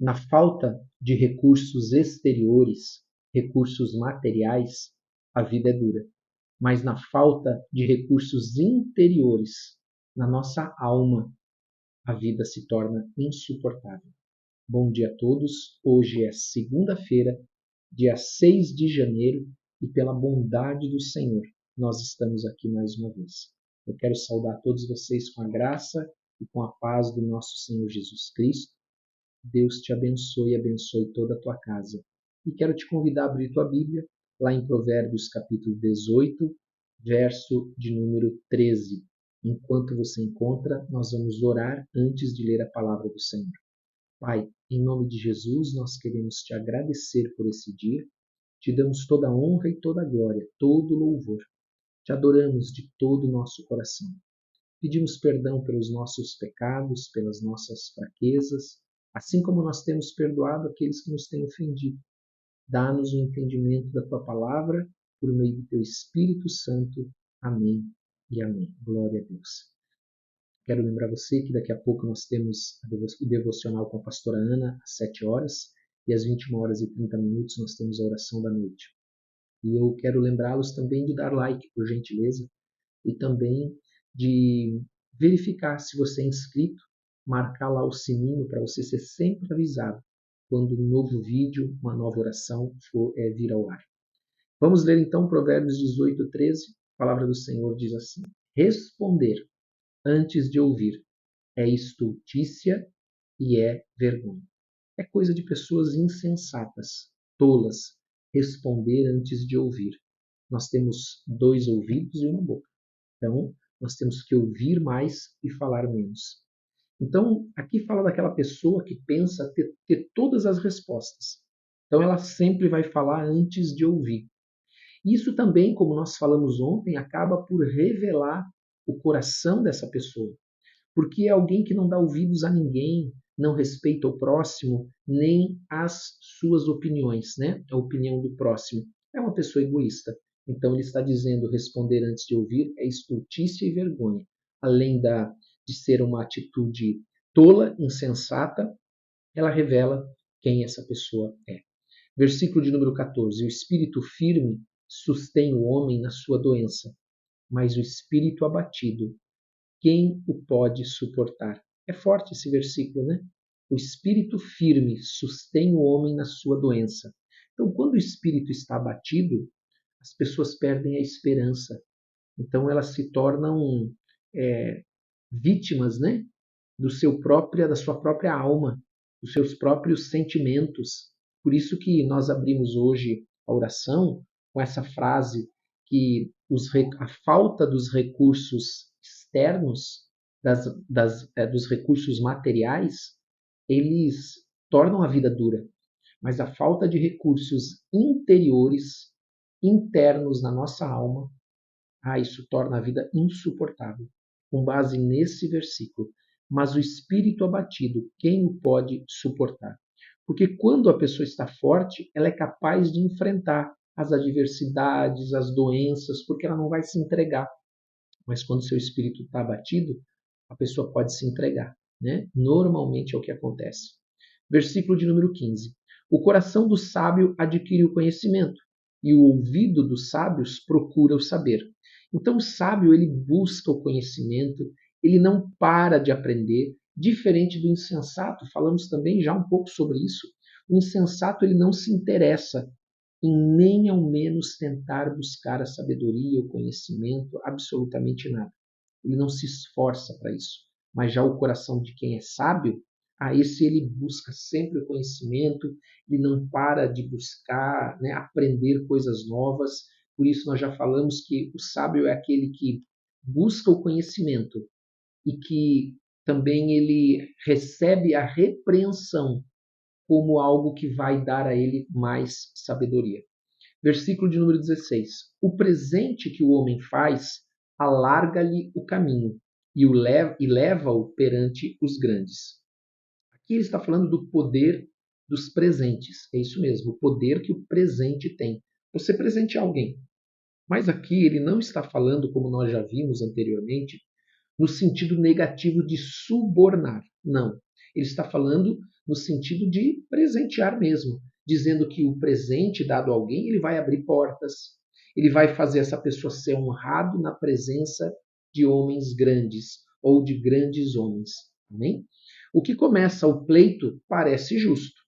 Na falta de recursos exteriores, recursos materiais, a vida é dura. Mas na falta de recursos interiores, na nossa alma, a vida se torna insuportável. Bom dia a todos. Hoje é segunda-feira, dia 6 de janeiro, e pela bondade do Senhor, nós estamos aqui mais uma vez. Eu quero saudar todos vocês com a graça e com a paz do nosso Senhor Jesus Cristo. Deus te abençoe e abençoe toda a tua casa. E quero te convidar a abrir tua Bíblia, lá em Provérbios capítulo 18, verso de número 13. Enquanto você encontra, nós vamos orar antes de ler a palavra do Senhor. Pai, em nome de Jesus, nós queremos te agradecer por esse dia. Te damos toda a honra e toda a glória, todo o louvor. Te adoramos de todo o nosso coração. Pedimos perdão pelos nossos pecados, pelas nossas fraquezas, assim como nós temos perdoado aqueles que nos têm ofendido. Dá-nos o entendimento da tua palavra por meio do teu Espírito Santo. Amém e amém. Glória a Deus. Quero lembrar você que daqui a pouco nós temos o devocional com a pastora Ana às 7 horas e às 21 horas e 30 minutos nós temos a oração da noite. E eu quero lembrá-los também de dar like, por gentileza, e também de verificar se você é inscrito, marcar lá o sininho para você ser sempre avisado quando um novo vídeo, uma nova oração for vir ao ar. Vamos ler então Provérbios 18, 13. A palavra do Senhor diz assim: responder antes de ouvir é estultícia e é vergonha. É coisa de pessoas insensatas, tolas, responder antes de ouvir. Nós temos 2 ouvidos e uma boca. Então, nós temos que ouvir mais e falar menos. Então, aqui fala daquela pessoa que pensa ter todas as respostas. Então, ela sempre vai falar antes de ouvir. Isso também, como nós falamos ontem, acaba por revelar o coração dessa pessoa. Porque é alguém que não dá ouvidos a ninguém, não respeita o próximo, nem as suas opiniões, né? A opinião do próximo. É uma pessoa egoísta. Então ele está dizendo responder antes de ouvir é estultícia e vergonha. Além de ser uma atitude tola, insensata, ela revela quem essa pessoa é. Versículo de número 14. O espírito firme sustém o homem na sua doença, mas o espírito abatido, quem o pode suportar? É forte esse versículo, né? O espírito firme sustém o homem na sua doença. Então, quando o espírito está abatido, as pessoas perdem a esperança. Então, elas se tornam vítimas, né? Da sua própria alma, dos seus próprios sentimentos. Por isso que nós abrimos hoje a oração com essa frase que a falta dos recursos externos, dos recursos materiais, eles tornam a vida dura. Mas a falta de recursos interiores, internos na nossa alma, isso torna a vida insuportável. Com base nesse versículo. Mas o espírito abatido, quem o pode suportar? Porque quando a pessoa está forte, ela é capaz de enfrentar as adversidades, as doenças, porque ela não vai se entregar. Mas quando seu espírito está abatido, a pessoa pode se entregar, né? Normalmente é o que acontece. Versículo de número 15. O coração do sábio adquire o conhecimento, e o ouvido dos sábios procura o saber. Então o sábio, ele busca o conhecimento, ele não para de aprender, diferente do insensato, falamos também já um pouco sobre isso. O insensato, ele não se interessa em nem ao menos tentar buscar a sabedoria, o conhecimento, absolutamente nada. Ele não se esforça para isso. Mas já o coração de quem é sábio, esse ele busca sempre o conhecimento, ele não para de buscar, né, aprender coisas novas. Por isso nós já falamos que o sábio é aquele que busca o conhecimento e que também ele recebe a repreensão como algo que vai dar a ele mais sabedoria. Versículo de número 16. O presente que o homem faz alarga-lhe o caminho e leva-o perante os grandes. Aqui ele está falando do poder dos presentes. É isso mesmo, o poder que o presente tem. Você presentear alguém. Mas aqui ele não está falando, como nós já vimos anteriormente, no sentido negativo de subornar. Não. Ele está falando no sentido de presentear mesmo, dizendo que o presente dado a alguém, ele vai abrir portas, ele vai fazer essa pessoa ser honrado na presença de homens grandes ou de grandes homens. Amém? O que começa o pleito parece justo,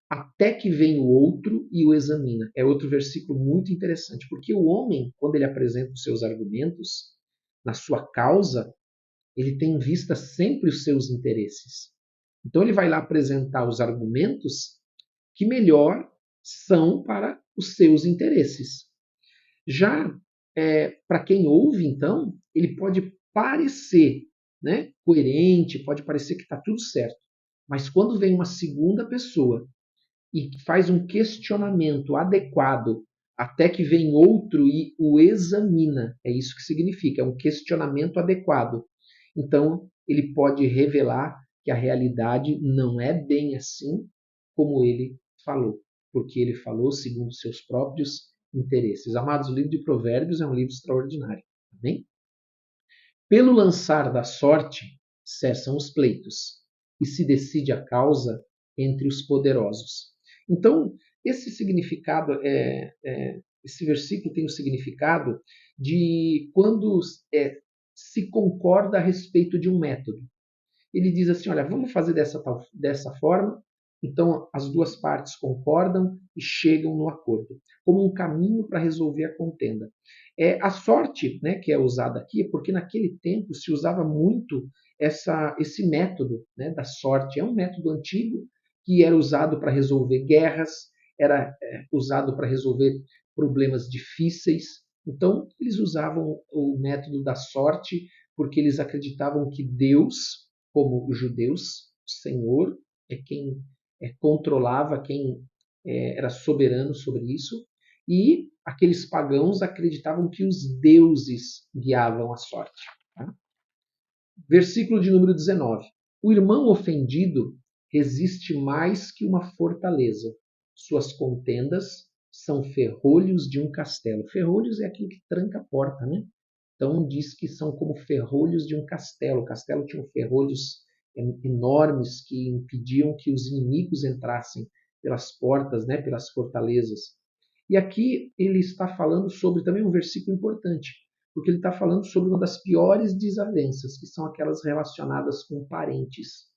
até que vem o outro e o examina. É outro versículo muito interessante, porque o homem, quando ele apresenta os seus argumentos, na sua causa, ele tem em vista sempre os seus interesses. Então ele vai lá apresentar os argumentos que melhor são para os seus interesses. Já para quem ouve, então, ele pode parecer, né, coerente, pode parecer que está tudo certo. Mas quando vem uma segunda pessoa e faz um questionamento adequado, até que vem outro e o examina, é isso que significa, é um questionamento adequado. Então, ele pode revelar que a realidade não é bem assim como ele falou, porque ele falou segundo seus próprios interesses. Amados, o livro de Provérbios é um livro extraordinário. Amém? Pelo lançar da sorte, cessam os pleitos, e se decide a causa entre os poderosos. Então, esse significado, esse versículo tem o significado de quando se concorda a respeito de um método. Ele diz assim, olha, vamos fazer dessa forma, então as duas partes concordam e chegam no acordo, como um caminho para resolver a contenda. A sorte, né, que é usada aqui, é porque naquele tempo se usava muito esse método, né, da sorte. É um método antigo que era usado para resolver guerras, era usado para resolver problemas difíceis. Então, eles usavam o método da sorte porque eles acreditavam que Deus, como os judeus, o Senhor é quem controlava, quem era soberano sobre isso, e aqueles pagãos acreditavam que os deuses guiavam a sorte. Tá? Versículo de número 19. O irmão ofendido resiste mais que uma fortaleza. Suas contendas são ferrolhos de um castelo. Ferrolhos é aquilo que tranca a porta, né? Então diz que são como ferrolhos de um castelo. O castelo tinha ferrolhos enormes que impediam que os inimigos entrassem pelas portas, né, pelas fortalezas. E aqui ele está falando sobre também um versículo importante, porque ele está falando sobre uma das piores desavenças, que são aquelas relacionadas com parentes,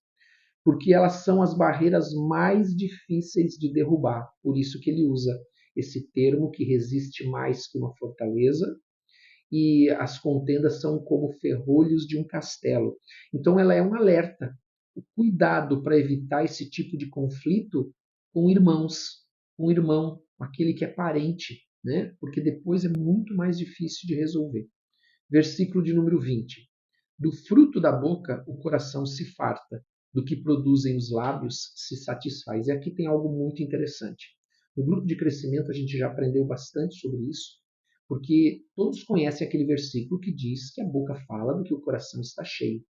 porque elas são as barreiras mais difíceis de derrubar. Por isso que ele usa esse termo que resiste mais que uma fortaleza, e as contendas são como ferrolhos de um castelo. Então ela é um alerta, o cuidado para evitar esse tipo de conflito com irmãos, com irmão, aquele que é parente, né? Porque depois é muito mais difícil de resolver. Versículo de número 20. Do fruto da boca o coração se farta, do que produzem os lábios se satisfaz. E aqui tem algo muito interessante. No grupo de crescimento a gente já aprendeu bastante sobre isso, porque todos conhecem aquele versículo que diz que a boca fala do que o coração está cheio.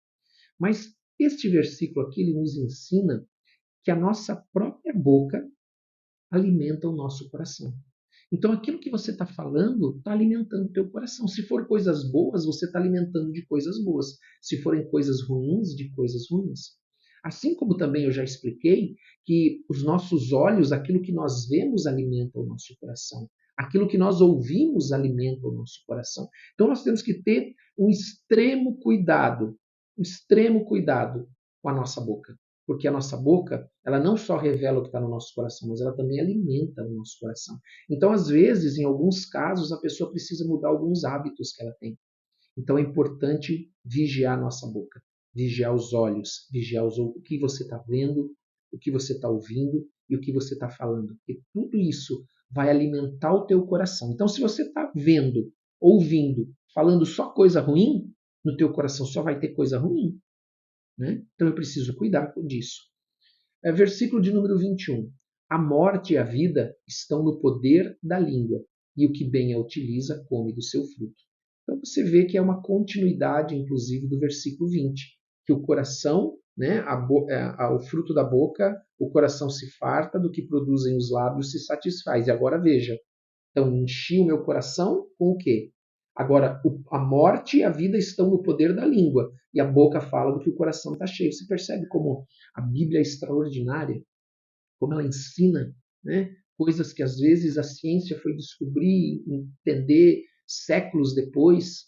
Mas este versículo aqui ele nos ensina que a nossa própria boca alimenta o nosso coração. Então aquilo que você está falando está alimentando o teu coração. Se for coisas boas, você está alimentando de coisas boas. Se forem coisas ruins, de coisas ruins. Assim como também eu já expliquei que os nossos olhos, aquilo que nós vemos alimenta o nosso coração. Aquilo que nós ouvimos alimenta o nosso coração. Então nós temos que ter um extremo cuidado com a nossa boca. Porque a nossa boca, ela não só revela o que está no nosso coração, mas ela também alimenta o nosso coração. Então, às vezes, em alguns casos, a pessoa precisa mudar alguns hábitos que ela tem. Então, é importante vigiar a nossa boca, vigiar os olhos, vigiar o que você está vendo, o que você está ouvindo e o que você está falando. E tudo isso vai alimentar o teu coração. Então, se você está vendo, ouvindo, falando só coisa ruim, no teu coração só vai ter coisa ruim. Né? Então eu preciso cuidar disso. Versículo de número 21. A morte e a vida estão no poder da língua, e o que bem a utiliza come do seu fruto. Então você vê que é uma continuidade, inclusive, do versículo 20, que o coração, né, o fruto da boca, o coração se farta, do que produzem os lábios se satisfaz. E agora veja, então enchi o meu coração com o quê? Agora, a morte e a vida estão no poder da língua. e a boca fala do que o coração está cheio. Você percebe como a Bíblia é extraordinária, como ela ensina, né, coisas que às vezes a ciência foi descobrir, entender séculos depois,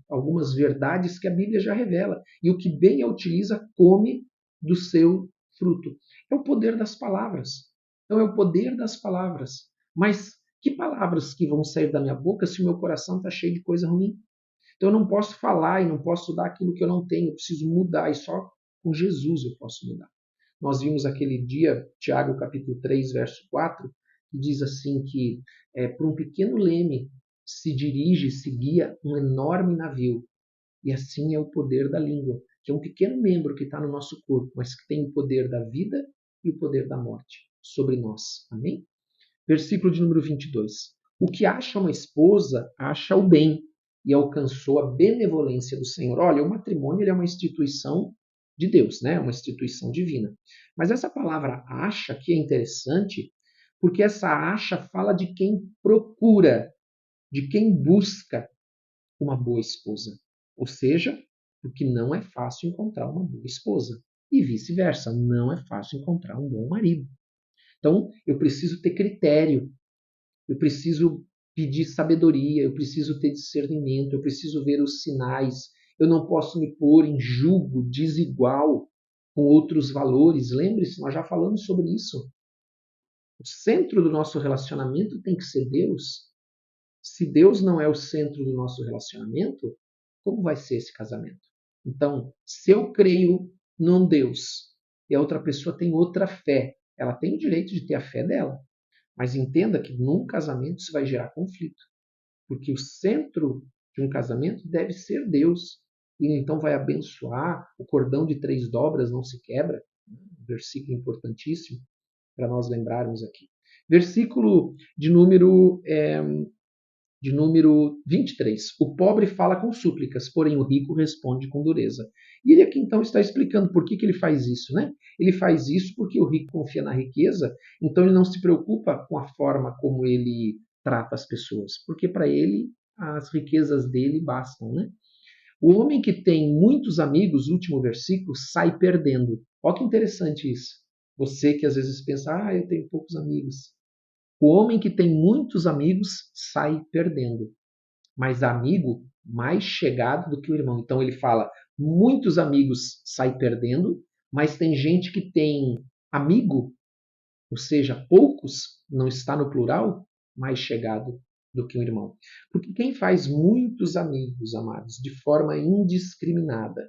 algumas verdades que a Bíblia já revela. E o que bem a utiliza come do seu fruto. É o poder das palavras. Então é o poder das palavras. Mas que palavras que vão sair da minha boca se o meu coração está cheio de coisa ruim? Então eu não posso falar e não posso dar aquilo que eu não tenho. Eu preciso mudar e só com Jesus eu posso mudar. Nós vimos aquele dia, Tiago capítulo 3, verso 4, que diz assim que por um pequeno leme se dirige, se guia um enorme navio. E assim é o poder da língua, que é um pequeno membro que está no nosso corpo, mas que tem o poder da vida e o poder da morte sobre nós. Amém? Versículo de número 22. O que acha uma esposa, acha o bem e alcançou a benevolência do Senhor. Olha, o matrimônio ele é uma instituição de Deus, né? Uma instituição divina. Mas essa palavra acha aqui é interessante, porque essa acha fala de quem procura, de quem busca uma boa esposa. Ou seja, porque não é fácil encontrar uma boa esposa. E vice-versa, não é fácil encontrar um bom marido. Então, eu preciso ter critério, eu preciso pedir sabedoria, eu preciso ter discernimento, eu preciso ver os sinais. Eu não posso me pôr em julgo desigual com outros valores. Lembre-se, nós já falamos sobre isso. O centro do nosso relacionamento tem que ser Deus. Se Deus não é o centro do nosso relacionamento, como vai ser esse casamento? Então, se eu creio num Deus e a outra pessoa tem outra fé, ela tem o direito de ter a fé dela. Mas entenda que num casamento isso vai gerar conflito. Porque o centro de um casamento deve ser Deus. E então vai abençoar, o cordão de 3 dobras não se quebra. Um versículo importantíssimo para nós lembrarmos aqui. Versículo de número 23. O pobre fala com súplicas, porém o rico responde com dureza. E ele aqui então está explicando por que ele faz isso, né? Ele faz isso porque o rico confia na riqueza, então ele não se preocupa com a forma como ele trata as pessoas, porque para ele as riquezas dele bastam, né? O homem que tem muitos amigos, último versículo, sai perdendo. Olha que interessante isso. Você que às vezes pensa, eu tenho poucos amigos. O homem que tem muitos amigos sai perdendo, mas amigo mais chegado do que o irmão. Então ele fala, muitos amigos sai perdendo, mas tem gente que tem amigo, ou seja, poucos, não está no plural, mais chegado do que um irmão. Porque quem faz muitos amigos, amados, de forma indiscriminada,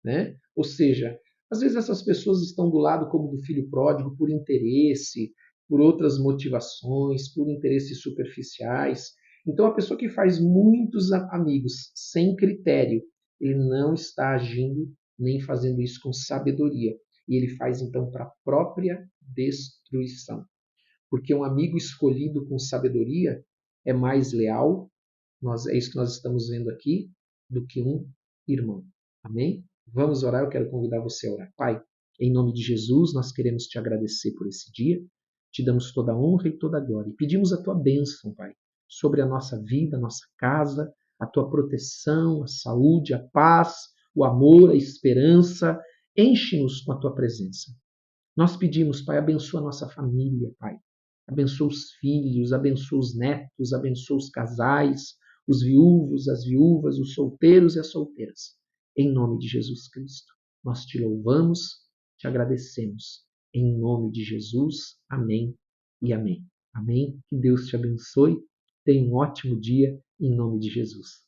né? Ou seja, às vezes essas pessoas estão do lado como do filho pródigo por interesse, por outras motivações, por interesses superficiais. Então, a pessoa que faz muitos amigos sem critério, ele não está agindo nem fazendo isso com sabedoria. E ele faz então para a própria destruição. Porque um amigo escolhido com sabedoria é mais leal, é isso que nós estamos vendo aqui, do que um irmão. Amém? Vamos orar, eu quero convidar você a orar. Pai, em nome de Jesus, nós queremos te agradecer por esse dia, te damos toda a honra e toda a glória. E pedimos a tua bênção, Pai, sobre a nossa vida, a nossa casa, a tua proteção, a saúde, a paz, o amor, a esperança. Enche-nos com a tua presença. Nós pedimos, Pai, abençoa a nossa família, Pai. Abençoa os filhos, abençoa os netos, abençoa os casais, os viúvos, as viúvas, os solteiros e as solteiras. Em nome de Jesus Cristo, nós te louvamos, te agradecemos. Em nome de Jesus, amém e amém. Amém? Que Deus te abençoe. Tenha um ótimo dia, em nome de Jesus.